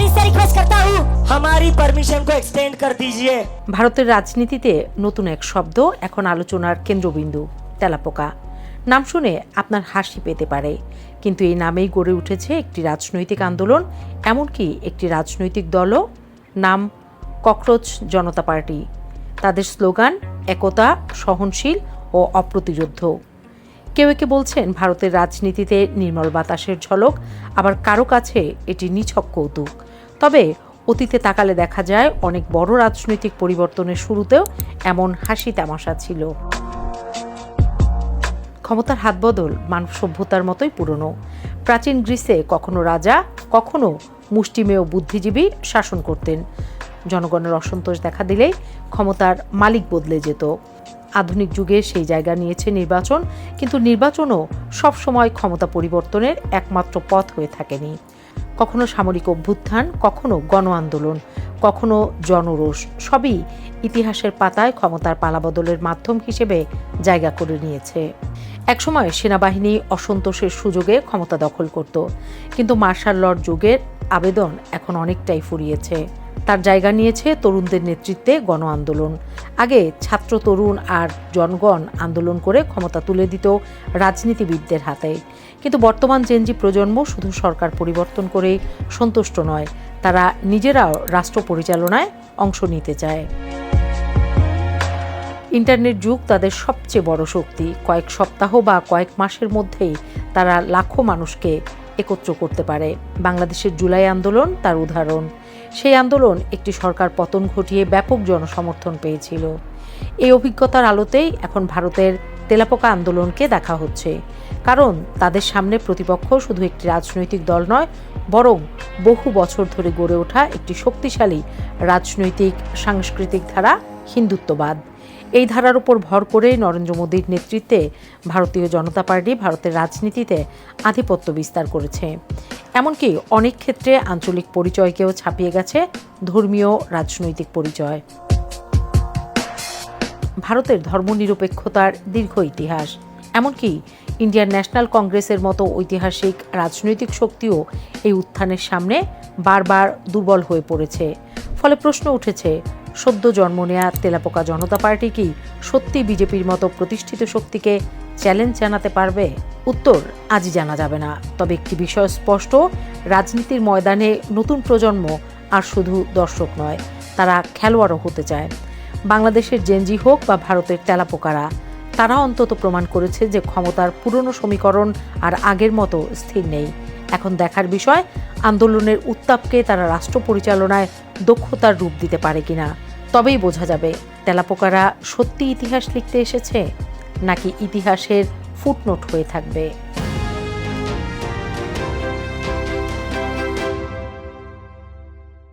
इससे रिक्वेस्ट करता हूँ हमारी परमिशन को एक्सटेंड कर दीजिए। ভারতের রাজনীতিতে নতুন এক শব্দ এখন আলোচনার কেন্দ্রবিন্দু, তেলাপোকা। নাম শুনে আপনার হাসি পেতে পারে, কিন্তু এই নামেই গড়ে উঠেছে একটি রাজনৈতিক আন্দোলন, এমনকি একটি রাজনৈতিক দলও। নাম ককরোচ জনতা পার্টি। তাদের স্লোগান একতা, সহনশীল ও অপ্রতিরোধ্য। কেউ একে বলছেন ভারতের রাজনীতিতে নির্মল বাতাসের ঝলক, আবার কারো কাছে এটি নিছক কৌতুক। তবে অতীতে তাকালে দেখা যায় অনেক বড় রাজনৈতিক পরিবর্তনের শুরুতেও এমন হাসি তামাশা ছিল। ক্ষমতার হাতবদল মানব সভ্যতার মতোই পুরনো। প্রাচীন গ্রিসে কখনো রাজা, কখনো মুষ্টিমেয় বুদ্ধিজীবী শাসন করতেন। জনগণের অসন্তোষ দেখা দিলেই ক্ষমতার মালিক বদলে যেত। আধুনিক যুগে সেই জায়গা নিয়েছে নির্বাচন, কিন্তু নির্বাচনও সবসময় ক্ষমতা পরিবর্তনের একমাত্র পথ হয়ে থাকেনি। কখনো সামরিক অভ্যুত্থান, কখনো গণ আন্দোলন, কখনো জনরোষ, সবই ইতিহাসের পাতায় ক্ষমতার পালাবদলের মাধ্যম হিসেবে জায়গা করে নিয়েছে। একসময় সেনাবাহিনী অসন্তোষের সুযোগে ক্ষমতা দখল করত, কিন্তু মার্শাল লর যুগের আবেদন এখন অনেকটাই ফুরিয়েছে। তার জায়গা নিয়েছে তরুণদের নেতৃত্বে গণ আন্দোলন। আগে ছাত্র, তরুণ আর জনগণ আন্দোলন করে ক্ষমতা তুলে দিত রাজনীতিবিদদের হাতে, কিন্তু বর্তমান জেনজি প্রজন্ম শুধু সরকার পরিবর্তন করে সন্তুষ্ট নয়, তারা নিজেরাও রাষ্ট্র পরিচালনায় অংশ নিতে চায়। ইন্টারনেট যুগ তাদের সবচেয়ে বড় শক্তি। কয়েক সপ্তাহ বা কয়েক মাসের মধ্যেই তারা লাখো মানুষকে একত্র করতে পারে। বাংলাদেশের জুলাই আন্দোলন তার উদাহরণ। সেই আন্দোলন একটি সরকার পতন ঘটিয়ে ব্যাপক জনসমর্থন পেয়েছিল। এই অভিজ্ঞতার আলোতেই এখন ভারতের তেলাপোকা আন্দোলনকে দেখা হচ্ছে, কারণ তাদের সামনে প্রতিপক্ষ শুধু একটি রাজনৈতিক দল নয়, বরং বহু বছর ধরে গড়ে ওঠা একটি শক্তিশালী রাজনৈতিক সাংস্কৃতিক ধারা, হিন্দুত্ববাদ। এই ধারার উপর ভর করে নরেন্দ্র মোদীর নেতৃত্বে ভারতীয় জনতা পার্টি ভারতের রাজনীতিতে আধিপত্য বিস্তার করেছে। এমনকি অনেক ক্ষেত্রে আঞ্চলিক পরিচয়কেও ছাপিয়ে গেছে ধর্মীয় রাজনৈতিক পরিচয়। ভারতের ধর্মনিরপেক্ষতার দীর্ঘ ইতিহাস, এমনকি ইন্ডিয়ান ন্যাশনাল কংগ্রেসের মতো ঐতিহাসিক রাজনৈতিক শক্তিও এই উত্থানের সামনে বারবার দুর্বল হয়ে পড়েছে। ফলে প্রশ্ন উঠেছে, সদ্য জন্ম নেয়া তেলাপোকা জনতা পার্টি কি সত্যি বিজেপির মতো প্রতিষ্ঠিত শক্তিকে চ্যালেঞ্জ জানাতে পারবে? উত্তর আজই জানা যাবে না। তবে একটি বিষয় স্পষ্ট, রাজনীতির ময়দানে নতুন প্রজন্ম আর শুধু দর্শক নয়, তারা খেলোয়াড়ও হতে চায়। বাংলাদেশের জেনজি হোক বা ভারতের তেলাপোকারা, তারা অন্তত প্রমাণ করেছে যে ক্ষমতার পুরনো সমীকরণ আর আগের মতো স্থির নেই। এখন দেখার বিষয়, আন্দোলনের উত্তাপকে তারা রাষ্ট্র পরিচালনায় দক্ষতার রূপ দিতে পারে কিনা। তবেই বোঝা যাবে তেলাপোকারা সত্যি ইতিহাস লিখতে এসেছে, নাকি ইতিহাসের ফুটনোট হয়ে থাকবে।